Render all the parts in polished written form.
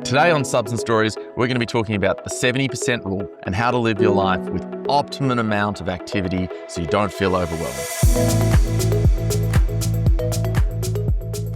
Today on Substance Stories, we're going to be talking about the 70% rule and how to live your life with optimum amount of activity so you don't feel overwhelmed.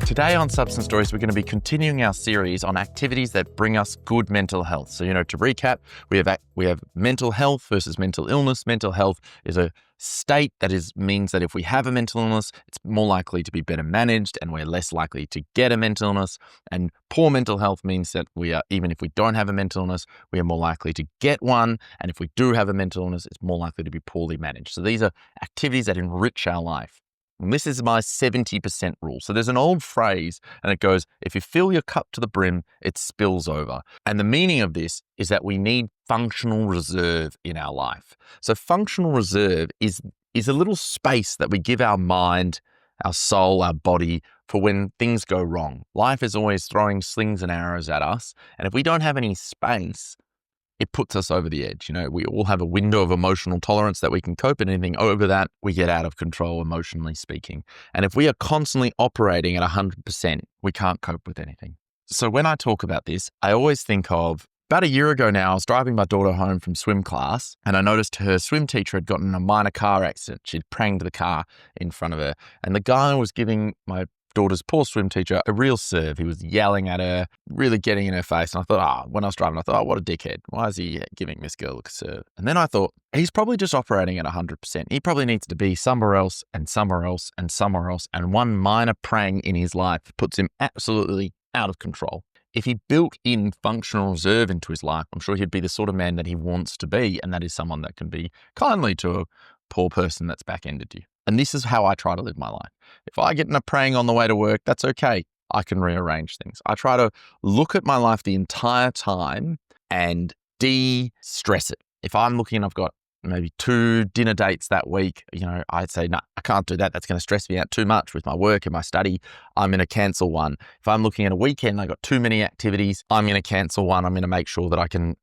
Today on Substance Stories, we're going to be continuing our series on activities that bring us good mental health. So, to recap, we have mental health versus mental illness. Mental health is a state that means that if we have a mental illness, it's more likely to be better managed and we're less likely to get a mental illness. And poor mental health means that even if we don't have a mental illness, we are more likely to get one. And if we do have a mental illness, it's more likely to be poorly managed. So these are activities that enrich our life. And this is my 70% rule. So there's an old phrase and it goes, if you fill your cup to the brim, it spills over. And the meaning of this is that we need functional reserve in our life. So functional reserve is a little space that we give our mind, our soul, our body for when things go wrong. Life is always throwing slings and arrows at us. And if we don't have any space, it puts us over the edge. We all have a window of emotional tolerance that we can cope, and anything over that, we get out of control, emotionally speaking. And if we are constantly operating at 100%, we can't cope with anything. So when I talk about this, I always think of about a year ago now, I was driving my daughter home from swim class, and I noticed her swim teacher had gotten in a minor car accident. She'd pranged the car in front of her, and the guy was giving my daughter's poor swim teacher a real serve. He was yelling at her, really getting in her face. And I thought, when I was driving, I thought, what a dickhead. Why is he giving this girl a serve? And then I thought, he's probably just operating at 100%. He probably needs to be somewhere else and somewhere else and somewhere else. And one minor prang in his life puts him absolutely out of control. If he built in functional reserve into his life, I'm sure he'd be the sort of man that he wants to be. And that is someone that can be kindly to a poor person that's back-ended you. And this is how I try to live my life. If I get in a prang on the way to work, that's okay. I can rearrange things. I try to look at my life the entire time and de-stress it. If I'm looking and I've got maybe 2 dinner dates that week, I'd say, no, I can't do that. That's going to stress me out too much with my work and my study. I'm going to cancel one. If I'm looking at a weekend, I've got too many activities, I'm going to cancel one. I'm going to make sure that I can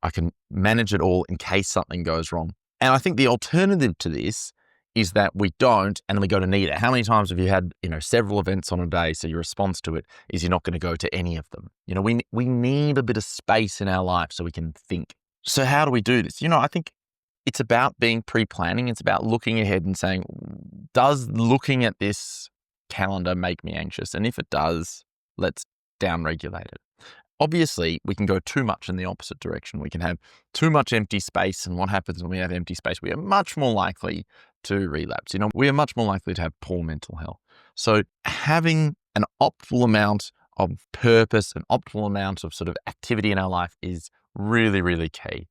manage it all in case something goes wrong. And I think the alternative to this is that we don't, and we go to neither. How many times have you had, several events on a day, so your response to it is you're not going to go to any of them? We need a bit of space in our life so we can think. So how do we do this? I think it's about being pre-planning. It's about looking ahead and saying, does looking at this calendar make me anxious? And if it does, let's downregulate it. Obviously, we can go too much in the opposite direction. We can have too much empty space. And what happens when we have empty space? We are much more likely to relapse. We are much more likely to have poor mental health. So having an optimal amount of purpose, an optimal amount of sort of activity in our life is really, really key.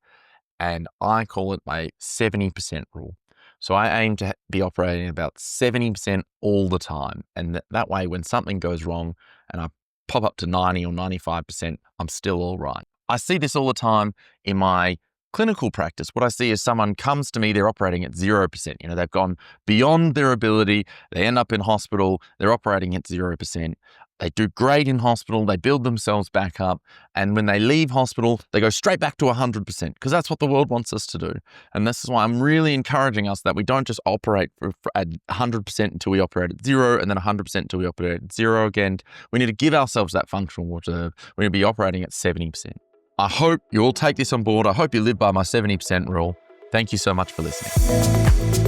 And I call it my 70% rule. So I aim to be operating about 70% all the time. And that way, when something goes wrong and I pop up to 90 or 95%, I'm still all right. I see this all the time in my clinical practice. What I see is someone comes to me, they're operating at 0%. They've gone beyond their ability. They end up in hospital. They're operating at 0%. They do great in hospital. They build themselves back up. And when they leave hospital, they go straight back to 100% because that's what the world wants us to do. And this is why I'm really encouraging us that we don't just operate at 100% until we operate at 0 and then 100% until we operate at 0 again. We need to give ourselves that functional reserve. We need to be operating at 70%. I hope you all take this on board. I hope you live by my 70% rule. Thank you so much for listening.